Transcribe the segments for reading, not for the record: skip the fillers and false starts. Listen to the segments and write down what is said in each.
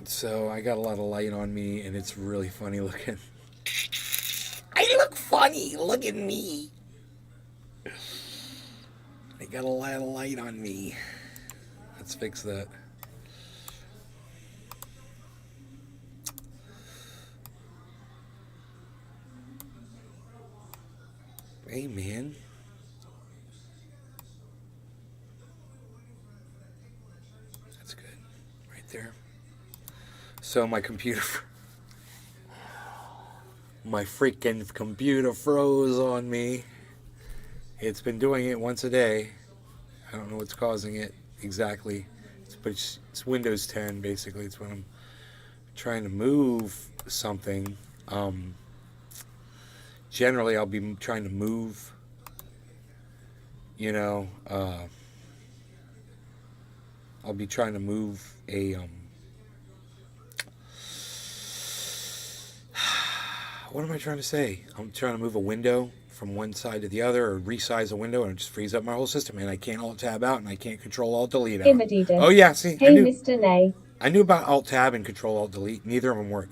So I got a lot of light on me, and it's really funny looking. I look funny. Look at me. I got a lot of light on me. Let's fix that. Hey, man. That's good. Right there. So my computer, my freaking computer froze on me. It's been doing it once a day. I don't know what's causing it exactly. But it's Windows 10 basically. It's when I'm trying to move something. Generally, I'll be trying to move, you know, I'll be trying to move a, what am I trying to say? I'm trying to move a window from one side to the other or resize a window and it just frees up my whole system and I can't Alt Tab out and I can't Control Alt Delete out. Oh yeah, see, Hey, Mr. Nay. I knew about Alt Tab and Control Alt Delete. Neither of them work.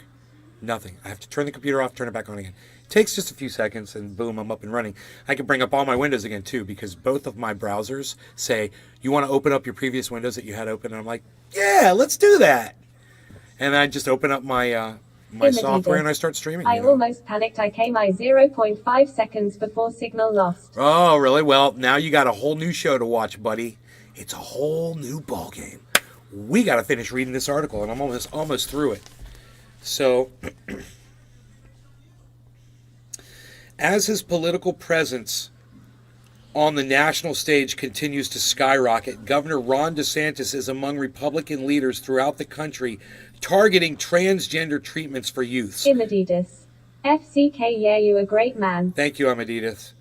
Nothing. I have to turn the computer off, turn it back on again. It takes just a few seconds and boom, I'm up and running. I can bring up all my windows again too because both of my browsers say, you want to open up your previous windows that you had open? And I'm like, yeah, let's do that. And I just open up my software and I start streaming. I almost panicked. I came 0.5 seconds before signal lost. Oh, really? Well, now you got a whole new show to watch, buddy. It's a whole new ball game. We got to finish reading this article, and I'm almost through it. So, as his political presence on the national stage continues to skyrocket, Governor Ron DeSantis is among Republican leaders throughout the country targeting transgender treatments for youths. Imadidas. FCK, yeah, you a great man. Thank you, Amadidas.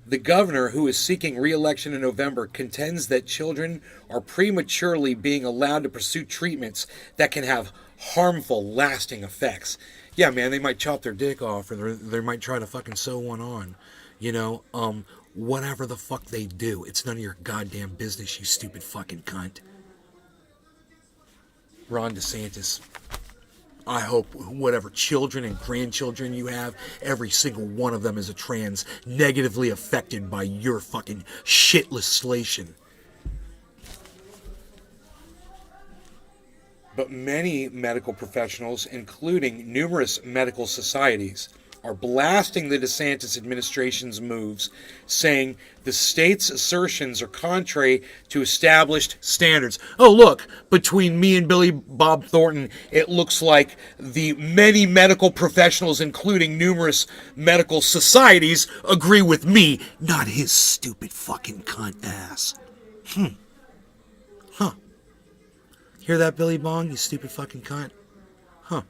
The governor, who is seeking re-election in November, contends that children are prematurely being allowed to pursue treatments that can have harmful, lasting effects. Yeah, man, they might chop their dick off or they might try to fucking sew one on. You know, whatever the fuck they do. It's none of your goddamn business, you stupid fucking cunt. Ron DeSantis, I hope whatever children and grandchildren you have, every single one of them is a trans, negatively affected by your fucking shit legislation. But many medical professionals, including numerous medical societies, are blasting the DeSantis administration's moves, saying the state's assertions are contrary to established standards. Oh, look, between me and Billy Bob Thornton, it looks like the many medical professionals, including numerous medical societies, agree with me, not his stupid fucking cunt ass. Huh. Hear that, Billy Bong, you stupid fucking cunt? Huh.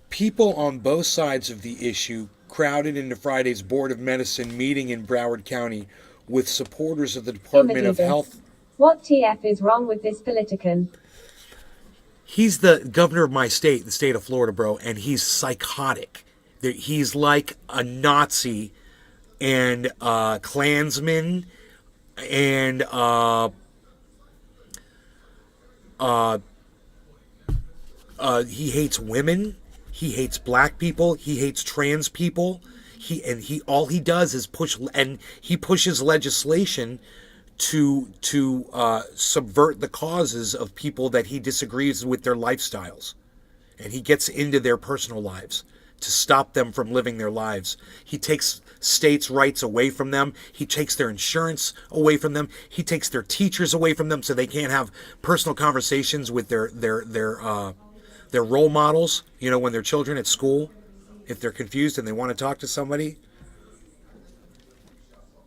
People on both sides of the issue crowded into Friday's Board of Medicine meeting in Broward County with supporters of the Department of Health. What TF is wrong with this politician? He's the governor of my state, the state of Florida, bro, and he's psychotic. He's like a Nazi and Klansman and he hates women. He hates black people. He hates trans people. All he does is he pushes legislation to subvert the causes of people that he disagrees with their lifestyles, and he gets into their personal lives to stop them from living their lives. He takes states' rights away from them. He takes their insurance away from them. He takes their teachers away from them so they can't have personal conversations with their role models, you know, when they're children at school, if they're confused and they want to talk to somebody.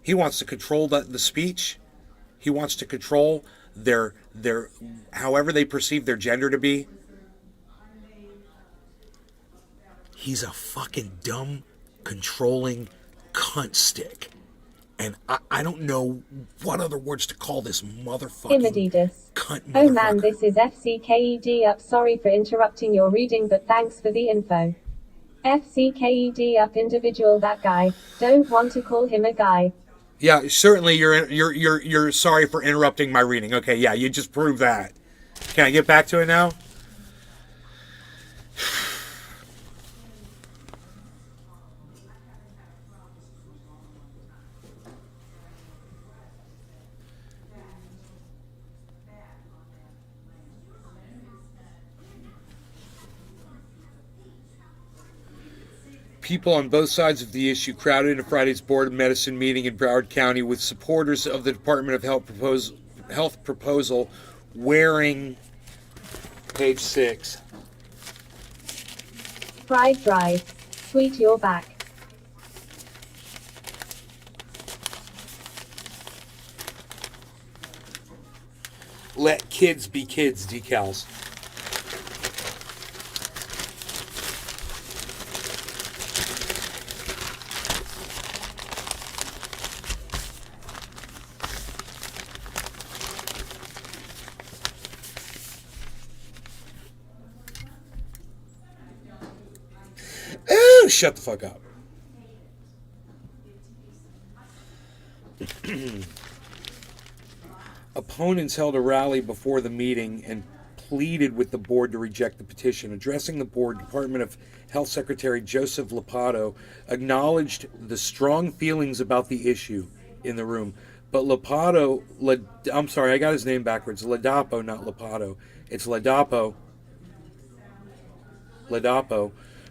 He wants to control the speech. He wants to control their however they perceive their gender to be. He's a fucking dumb, controlling cunt stick. And I don't know what other words to call this motherfucking cunt motherfucker. Oh man, this is FCKED up. Sorry for interrupting your reading, but thanks for the info. FCKED up individual, that guy. Don't want to call him a guy. Yeah, certainly you're sorry for interrupting my reading. Okay, yeah, you just proved that. Can I get back to it now? People on both sides of the issue crowded into Friday's Board of Medicine meeting in Broward County with supporters of the Department of Health proposal wearing page 6. Pride Drive. Tweet your back. Let kids be kids decals. Ooh, shut the fuck up. Opponents held a rally before the meeting and pleaded with the board to reject the petition. Addressing the board, Department of Health Secretary Joseph Lopato acknowledged the strong feelings about the issue in the room. But I'm sorry, I got his name backwards. Ladapo, not Lopato. It's Ladapo,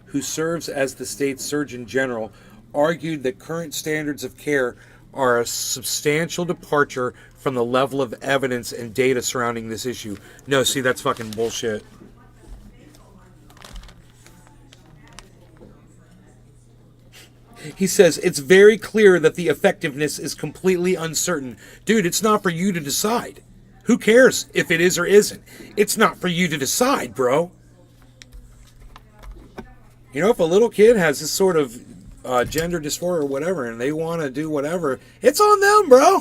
who serves as the state's Surgeon General, argued that current standards of care are a substantial departure from the level of evidence and data surrounding this issue. No, see, that's fucking bullshit. He says, it's very clear that the effectiveness is completely uncertain. Dude, it's not for you to decide. Who cares if it is or isn't? It's not for you to decide, bro. You know, if a little kid has this sort of gender dysphoria or whatever, and they want to do whatever, it's on them, bro.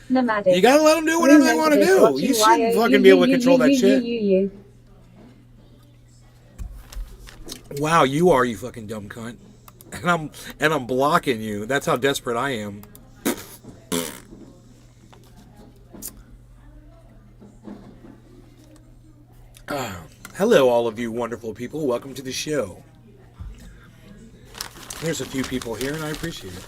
Nomadic. You gotta let them do whatever they want to do. You shouldn't fucking be able to control that shit. Wow, you are, you fucking dumb cunt. And I'm blocking you. That's how desperate I am. Hello, all of you wonderful people. Welcome to the show. There's a few people here, and I appreciate it.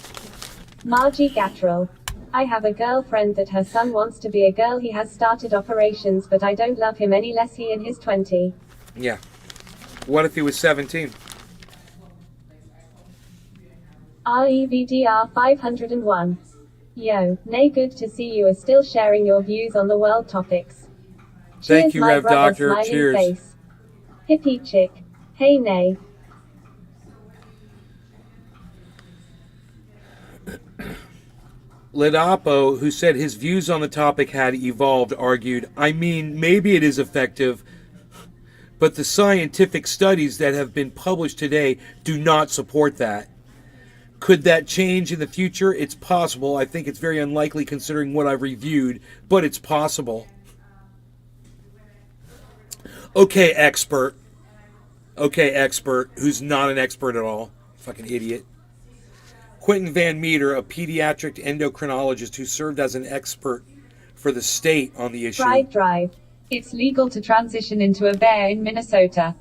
Margie Gattrell. I have a girlfriend that her son wants to be a girl. He has started operations, but I don't love him any less. He in his 20. Yeah. What if he was 17? REVDR 501. Yo, nay, good to see you are still sharing your views on the world topics. Thank Cheers, you, my Rev brother, Doctor. smiling Cheers. Face. Hippie chick. Hey, nay. Ladapo, who said his views on the topic had evolved, argued, I mean, maybe it is effective, but the scientific studies that have been published today do not support that. Could that change in the future? It's possible. I think it's very unlikely considering what I've reviewed, but it's possible. Okay, expert. Okay, expert, who's not an expert at all. Fucking idiot. Quentin Van Meter, a pediatric endocrinologist who served as an expert for the state on the issue. Pride Drive. It's legal to transition into a bear in Minnesota.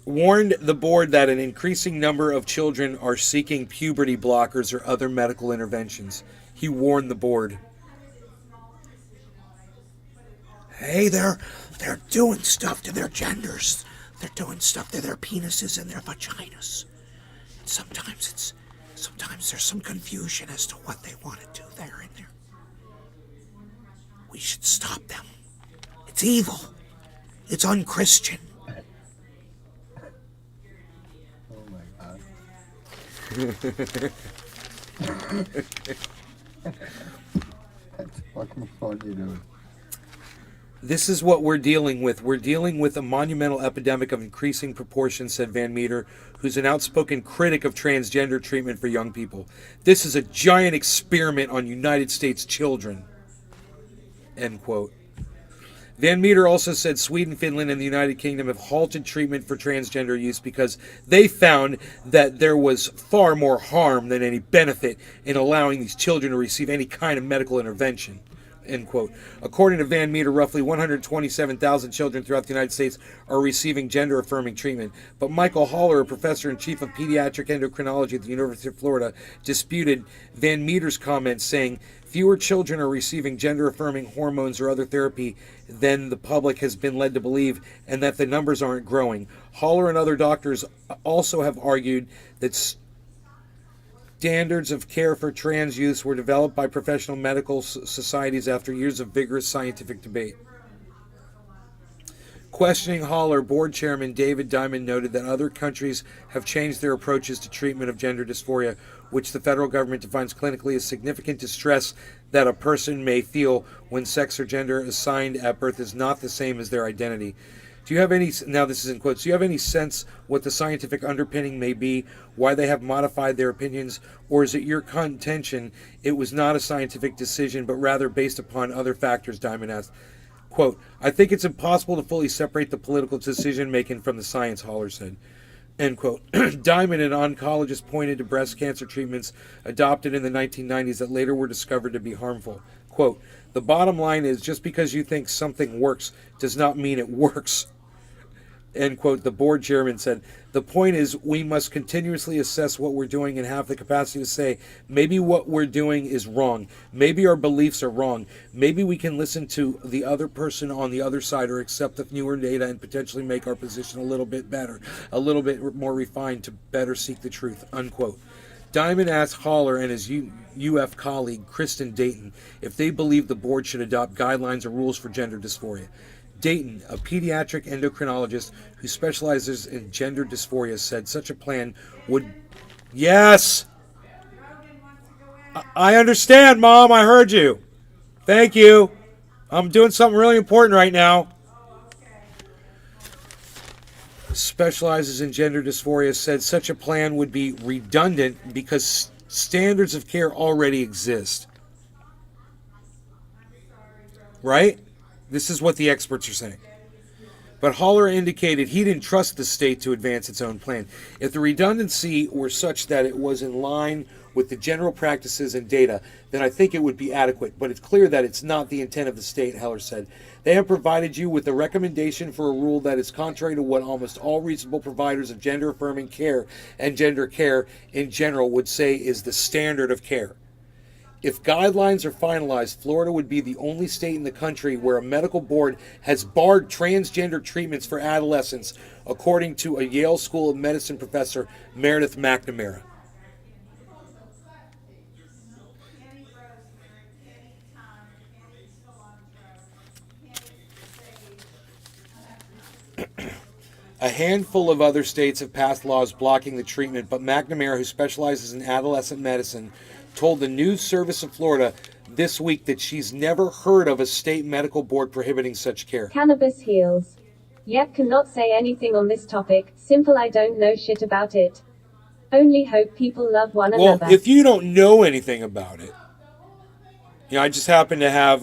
Warned the board that an increasing number of children are seeking puberty blockers or other medical interventions. He warned the board. Hey, they're doing stuff to their genders. They're doing stuff to their penises and their vaginas. Sometimes there's some confusion as to what they want to do there and there. We should stop them. It's evil. It's unchristian. Oh my God. That's fucking funny, dude. This is what we're dealing with. We're dealing with a monumental epidemic of increasing proportions, said Van Meter, who's an outspoken critic of transgender treatment for young people. This is a giant experiment on United States children. End quote. Van Meter also said Sweden, Finland, and the United Kingdom have halted treatment for transgender use because they found that there was far more harm than any benefit in allowing these children to receive any kind of medical intervention. End quote. According to Van Meter, roughly 127,000 children throughout the United States are receiving gender-affirming treatment. But Michael Haller, a professor and chief of pediatric endocrinology at the University of Florida, disputed Van Meter's comments, saying fewer children are receiving gender-affirming hormones or other therapy than the public has been led to believe, and that the numbers aren't growing. Haller and other doctors also have argued that standards of care for trans youth were developed by professional medical societies after years of vigorous scientific debate. Questioning Haller, board chairman David Diamond noted that other countries have changed their approaches to treatment of gender dysphoria, which the federal government defines clinically as significant distress that a person may feel when sex or gender assigned at birth is not the same as their identity. Do you have any, now this is in quotes, do you have any sense what the scientific underpinning may be, why they have modified their opinions, or is it your contention it was not a scientific decision but rather based upon other factors, Diamond asked. Quote, I think it's impossible to fully separate the political decision making from the science, Haller said. End quote. Diamond, an oncologist, pointed to breast cancer treatments adopted in the 1990s that later were discovered to be harmful. Quote, the bottom line is just because you think something works does not mean it works. End quote. The board chairman said, the point is we must continuously assess what we're doing and have the capacity to say, maybe what we're doing is wrong. Maybe our beliefs are wrong. Maybe we can listen to the other person on the other side or accept the newer data and potentially make our position a little bit better, a little bit more refined to better seek the truth, unquote. Diamond asked Haller and his UF colleague, Kristen Dayton, if they believe the board should adopt guidelines or rules for gender dysphoria. Dayton, a pediatric endocrinologist who specializes in gender dysphoria, said such a plan would... Yes! I understand, Mom. I heard you. Thank you. I'm doing something really important right now. Specializes in gender dysphoria said such a plan would be redundant because standards of care already exist. Right? This is what the experts are saying. But Haller indicated he didn't trust the state to advance its own plan. If the redundancy were such that it was in line with the general practices and data, then I think it would be adequate. But it's clear that it's not the intent of the state, Haller said. They have provided you with a recommendation for a rule that is contrary to what almost all reasonable providers of gender-affirming care and gender care in general would say is the standard of care. If guidelines are finalized, Florida would be the only state in the country where a medical board has barred transgender treatments for adolescents, according to a Yale School of Medicine professor, Meredith McNamara. A handful of other states have passed laws blocking the treatment, but McNamara, who specializes in adolescent medicine, told the News Service of Florida this week that she's never heard of a state medical board prohibiting such care. Cannabis heals. Yep, cannot say anything on this topic. Simple, I don't know shit about it. Only hope people love one another. Well, if you don't know anything about it, I just happen to have,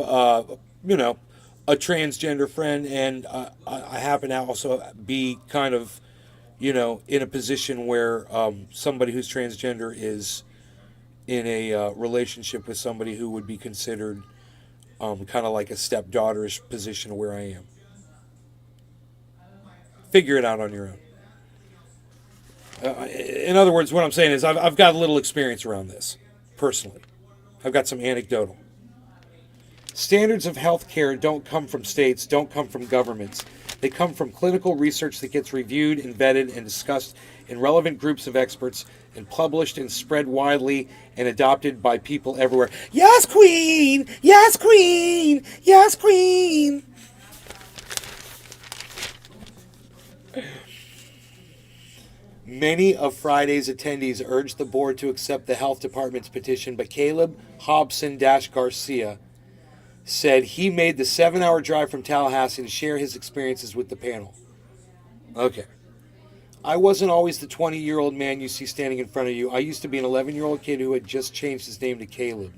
a transgender friend, and I happen to also be kind of, in a position where somebody who's transgender is in a relationship with somebody who would be considered kind of like a stepdaughters position where I am. Figure it out on your own. In other words, what I'm saying is I've got a little experience around this, personally. I've got some anecdotal. Standards of health care don't come from states, don't come from governments. They come from clinical research that gets reviewed and vetted and discussed in relevant groups of experts and published and spread widely and adopted by people everywhere. Yes, Queen! Yes, Queen! Yes, Queen! Many of Friday's attendees urged the board to accept the health department's petition, but Caleb Hobson-Garcia said he made the 7-hour drive from Tallahassee to share his experiences with the panel. Okay. I wasn't always the 20-year-old man you see standing in front of you. I used to be an 11-year-old kid who had just changed his name to Caleb.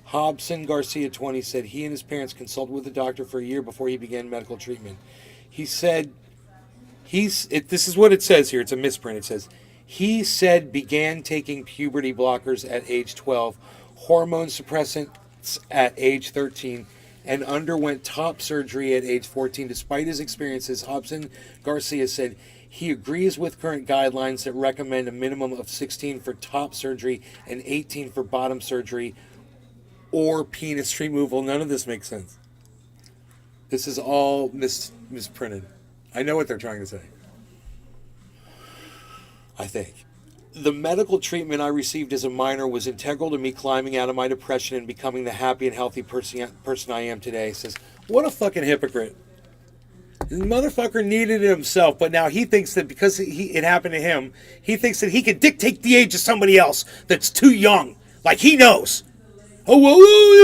Hobson Garcia 20 said he and his parents consulted with a doctor for a year before he began medical treatment. He said this is what it says here. It's a misprint. It says he said began taking puberty blockers at age 12, hormone suppressants at age 13, and underwent top surgery at age 14. Despite his experiences, Hobson Garcia said he agrees with current guidelines that recommend a minimum of 16 for top surgery and 18 for bottom surgery or penis removal. None of this makes sense. This is all misprinted. I know what they're trying to say. I think. The medical treatment I received as a minor was integral to me climbing out of my depression and becoming the happy and healthy person I am today. He says, what a fucking hypocrite. The motherfucker needed it himself, but now he thinks that because it happened to him, he thinks that he can dictate the age of somebody else that's too young. Like he knows. Oh, well,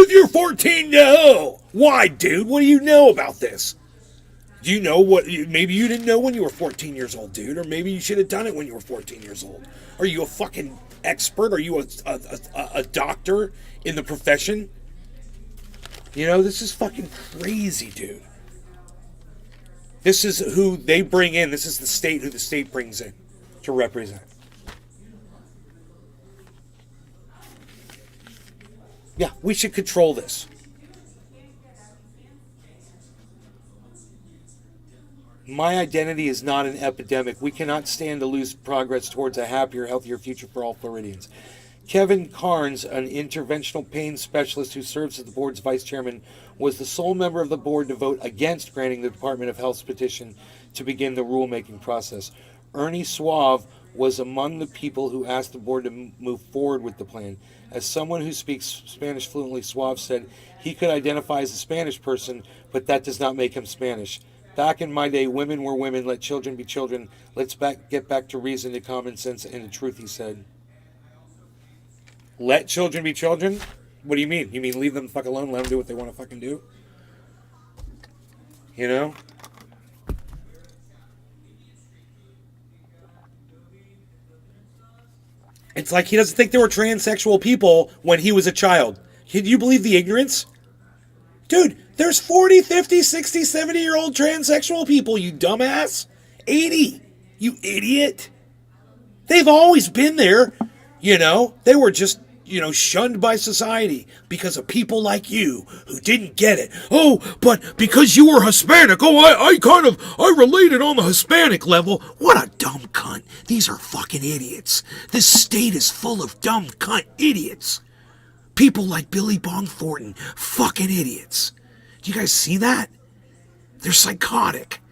if you're 14, no. Why, dude? What do you know about this? Do you know what? Maybe you didn't know when you were 14 years old, dude. Or maybe you should have done it when you were 14 years old. Are you a fucking expert? Are you a doctor in the profession? You know, this is fucking crazy, dude. This is who they bring in. This is the state who the state brings in to represent. Yeah, we should control this. My identity is not an epidemic. We cannot stand to lose progress towards a happier, healthier future for all Floridians. Kevin Carnes, an interventional pain specialist who serves as the board's vice chairman, was the sole member of the board to vote against granting the Department of Health's petition to begin the rulemaking process. Ernie Suave was among the people who asked the board to move forward with the plan. As someone who speaks Spanish fluently, Suave said he could identify as a Spanish person, but that does not make him Spanish. Back in my day, women were women, let children be children. Let's get back to reason, to common sense, and to truth, he said. Let children be children? What do you mean? You mean leave them the fuck alone, let them do what they want to fucking do? You know? It's like he doesn't think there were transsexual people when he was a child. Can you believe the ignorance? Dude, there's 40, 50, 60, 70-year-old transsexual people, you dumbass. 80, you idiot. They've always been there, you know. They were just, shunned by society because of people like you who didn't get it. Oh, but because you were Hispanic, I related on the Hispanic level. What a dumb cunt. These are fucking idiots. This state is full of dumb cunt idiots. People like Billy Bong Thornton, fucking idiots. Do you guys see that? They're psychotic.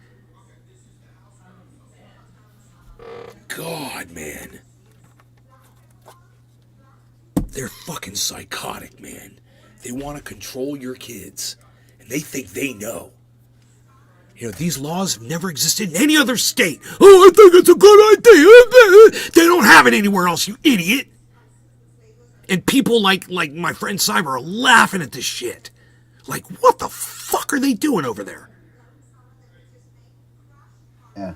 God, man. They're fucking psychotic, man. They want to control your kids. And they think they know. These laws have never existed in any other state. Oh, I think it's a good idea. They don't have it anywhere else, you idiot. And people like my friend Cyber are laughing at this shit. Like, what the fuck are they doing over there? Yeah.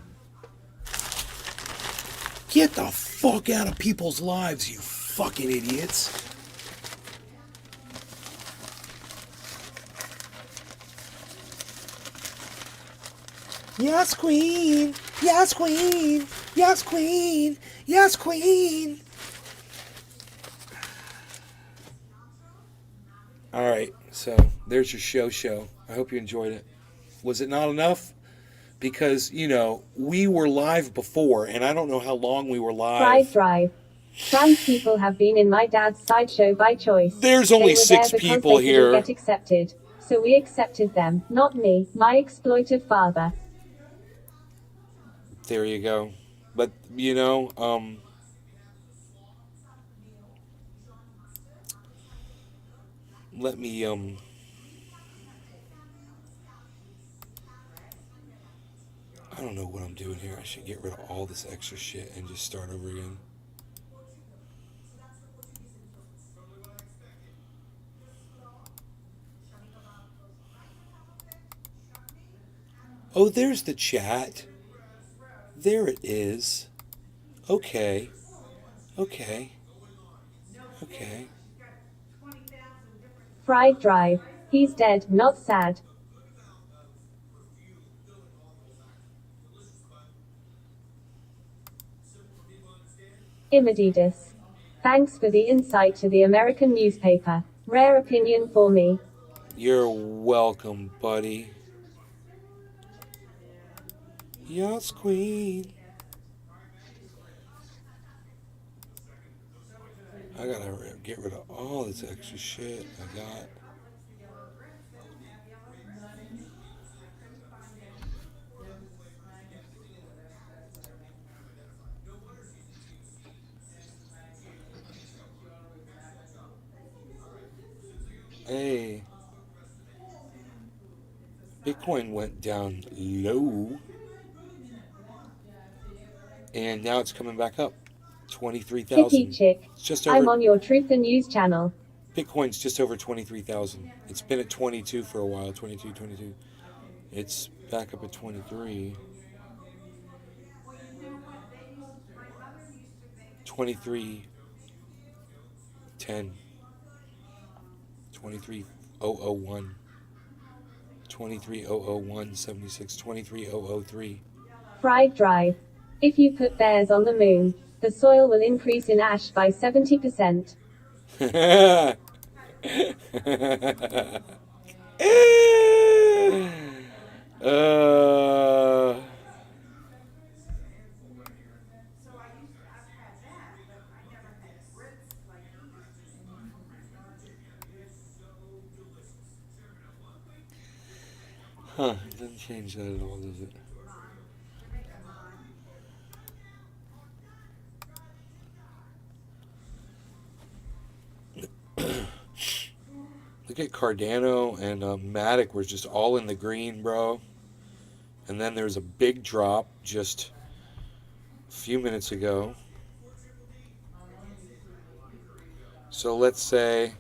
Get the fuck out of people's lives, you fucking idiots. Yes, queen. Yes, queen. Yes, queen. Yes, queen. All right, so there's your show. I hope you enjoyed it. Was it not enough? Because, we were live before, and I don't know how long we were live. Drive. Trans people have been in my dad's sideshow by choice. There's only 6 people here. They didn't get accepted. So we accepted them, not me, my exploited father. There you go. But, let me, I don't know what I'm doing here. I should get rid of all this extra shit and just start over again. Oh, there's the chat. There it is. Okay. Fried Drive. He's dead, not sad. Imadidas. Thanks for the insight to the American newspaper. Rare opinion for me. You're welcome, buddy. YAAS Queen. I gotta get rid of all this extra shit I got. Hey, Bitcoin went down low, and now it's coming back up. Kitty 23,000. chick. It's just I'm over. on your Truth and News channel. Bitcoin's just over 23,000. It's been at 22 for a while. 22. It's back up at 23. 2310. 23001. 2300176. 23003. Fried Drive. If you put bears on the moon, the soil will increase in ash by 70%. Huh, it doesn't change that at all, does it? Look at Cardano and Matic were just all in the green, bro. And then there's a big drop just a few minutes ago. So let's say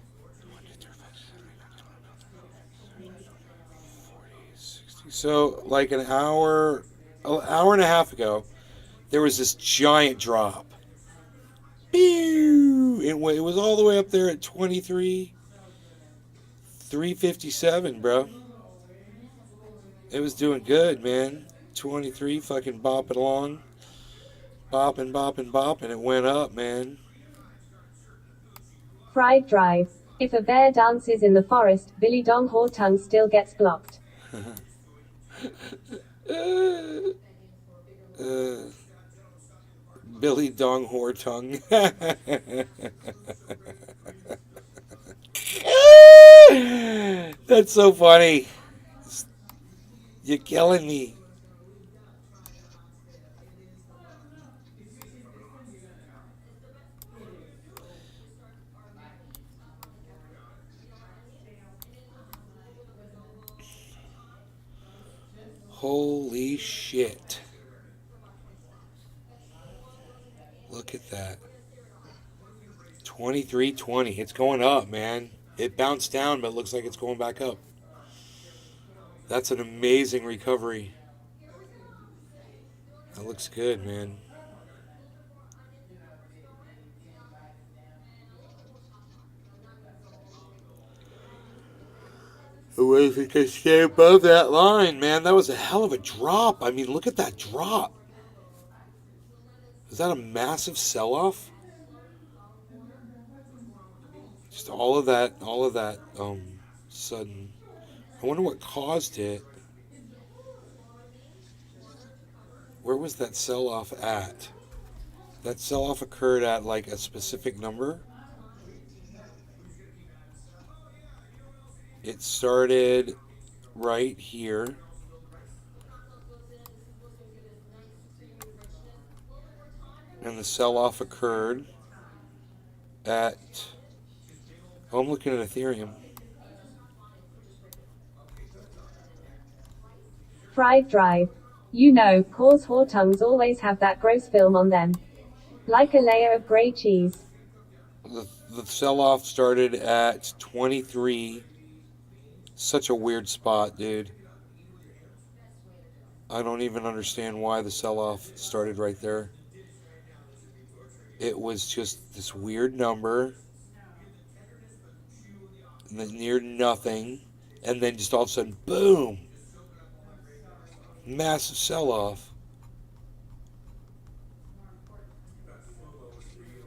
so like an hour and a half ago, there was this giant drop. It was all the way up there at 357, bro. It was doing good, man. 23, fucking bopping along. Bopping. It went up, man. Fried Drive. If a bear dances in the forest, Billy Dong Ho Tung still gets blocked. Billy Dong Hortung. That's so funny. You're killing me. Holy shit. Look at that. 2320. It's going up, man. It bounced down, but it looks like it's going back up. That's an amazing recovery. That looks good, man. If it could stay above that line, man, that was a hell of a drop. I mean, look at that drop. Is that a massive sell-off? Just all of that, sudden. I wonder what caused it. Where was that sell-off at? That sell-off occurred at like a specific number. It started right here. And the sell-off occurred at... Oh, I'm looking at Ethereum. Fried Drive. You know, cause Hortungs always have that gross film on them. Like a layer of grey cheese. The sell-off started at 23. Such a weird spot, dude. I don't even understand why the sell-off started right there. It was just this weird number. and then near nothing, and then just all of a sudden, boom, massive sell-off.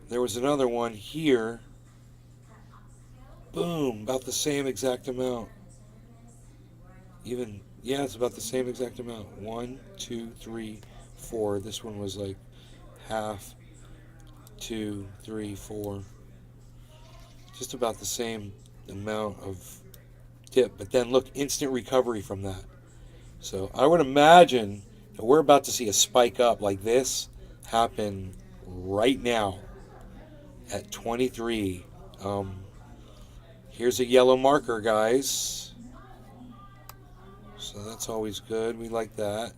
There was another one here. Boom, about the same exact amount. Even, yeah, it's about the same exact amount. 1, 2, 3, 4. This one was like half, 2, 3, 4. Just about the same amount of dip. But then look, instant recovery from that. So I would imagine that we're about to see a spike up like this happen right now at 23. Here's a yellow marker, guys. So that's always good. We like that.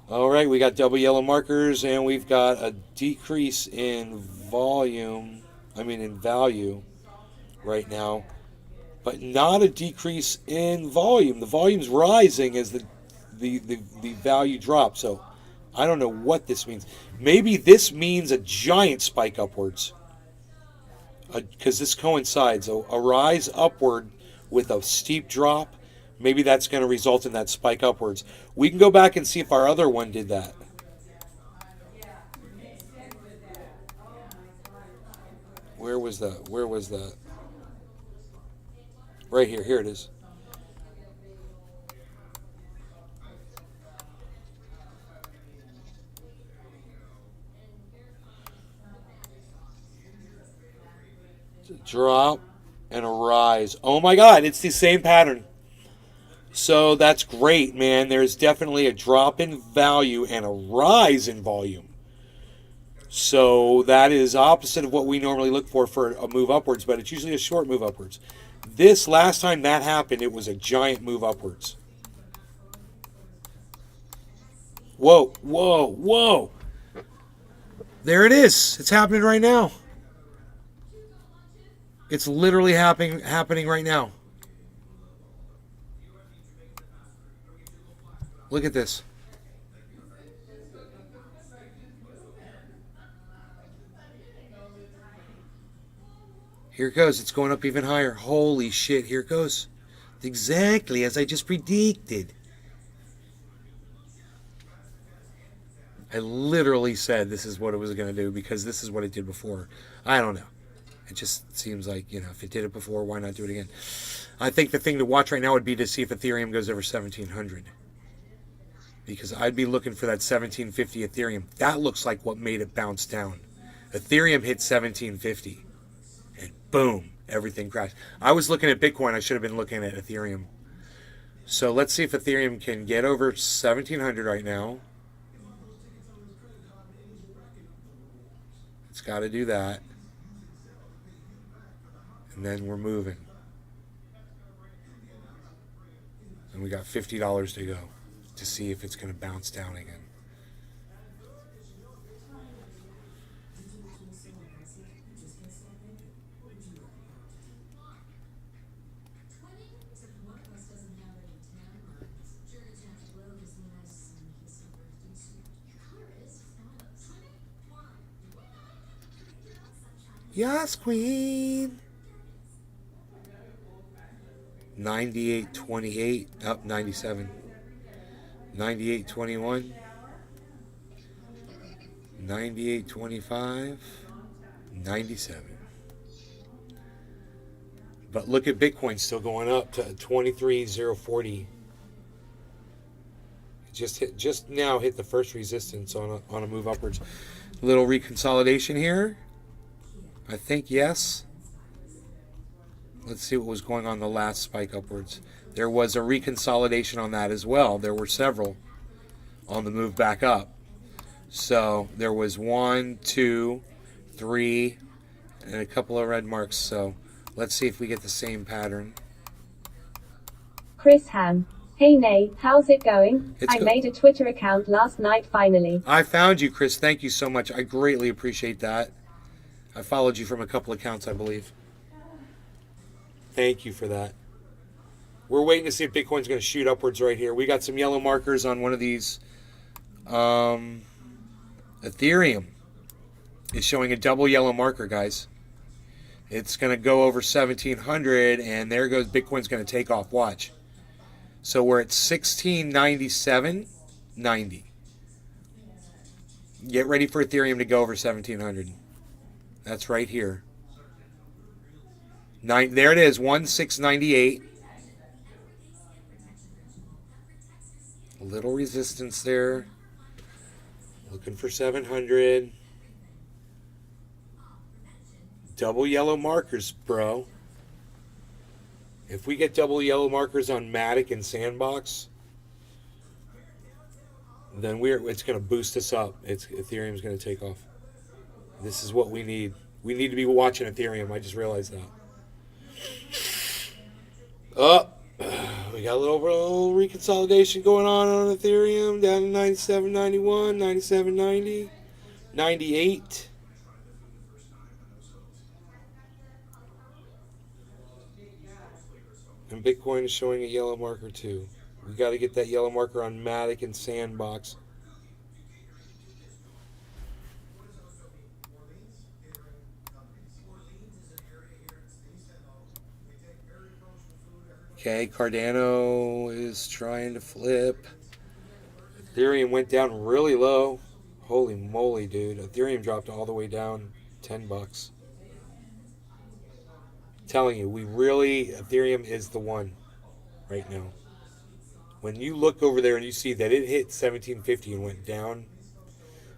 All right, we got double yellow markers, and we've got a decrease in volume, in value right now, but not a decrease in volume. The volume's rising as the value drops. So I don't know what this means. Maybe this means a giant spike upwards, because this coincides. A rise upward with a steep drop. Maybe that's going to result in that spike upwards. We can go back and see if our other one did that. Where was that? Where was that? Right here. Here it is. Drop and a rise. Oh my God, it's the same pattern. So that's great, man. There's definitely a drop in value and a rise in volume. So that is opposite of what we normally look for a move upwards, but it's usually a short move upwards. This last time that happened, it was a giant move upwards. Whoa, whoa, whoa. There it is. It's happening right now. It's literally happening right now. Look at this. Here it goes. It's going up even higher. Holy shit. Here it goes. Exactly as I just predicted. I literally said this is what it was going to do because this is what it did before. I don't know. It just seems like, if it did it before, why not do it again? I think the thing to watch right now would be to see if Ethereum goes over 1,700. Because I'd be looking for that 1750 Ethereum. That looks like what made it bounce down. Ethereum hit 1750. And boom, everything crashed. I was looking at Bitcoin. I should have been looking at Ethereum. So let's see if Ethereum can get over 1,700 right now. It's got to do that. And then we're moving. And we got $50 to go to see if it's going to bounce down again. YAAS, Queen. 98.28 up 97. 98.21. 98.25. 97. But look at Bitcoin still going up to 23,040. Just now hit the first resistance on a move upwards. Little reconsolidation here. I think yes. Let's see what was going on the last spike upwards. There was a reconsolidation on that as well. There were several on the move back up. So there was 1, 2, 3, and a couple of red marks. So let's see if we get the same pattern. Chris Ham. Hey Nay, how's it going? I made a Twitter account last night finally. I found you, Chris. Thank you so much. I greatly appreciate that. I followed you from a couple accounts, I believe. Thank you for that. We're waiting to see if Bitcoin's going to shoot upwards right here. We got some yellow markers on one of these. Ethereum is showing a double yellow marker, guys. It's going to go over 1,700, and there goes Bitcoin's going to take off. Watch. So we're at 1697.90. Get ready for Ethereum to go over 1,700. That's right here. There it is, 1698. A little resistance there. Looking for 700. Double yellow markers, bro. If we get double yellow markers on Matic and Sandbox, then it's going to boost us up. Ethereum's going to take off. This is what we need. We need to be watching Ethereum. I just realized that. Oh, we got a little reconsolidation going on Ethereum. Down to 97.91, 97.90, 98. And Bitcoin is showing a yellow marker too. We got to get that yellow marker on Matic and Sandbox. Okay, Cardano is trying to flip. Ethereum went down really low. Holy moly, dude. Ethereum dropped all the way down $10. Telling you, Ethereum is the one right now. When you look over there and you see that it hit 1750 and went down,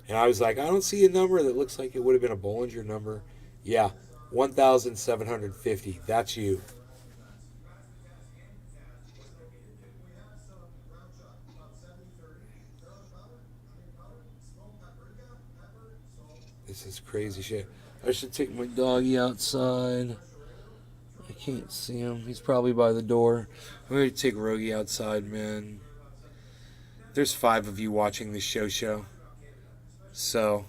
and I was like, I don't see a number that looks like it would have been a Bollinger number. Yeah, 1,750. That's you. This is crazy shit. I should take my doggy outside. I can't see him. He's probably by the door. I'm going to take Rogie outside, man. There's 5 of you watching this show. So,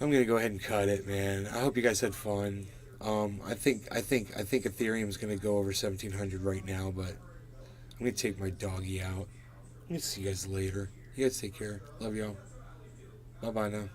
I'm going to go ahead and cut it, man. I hope you guys had fun. I think Ethereum's going to go over 1,700 right now, but I'm going to take my doggy out. I'm going to see you guys later. You guys take care. Love y'all. Bye-bye now.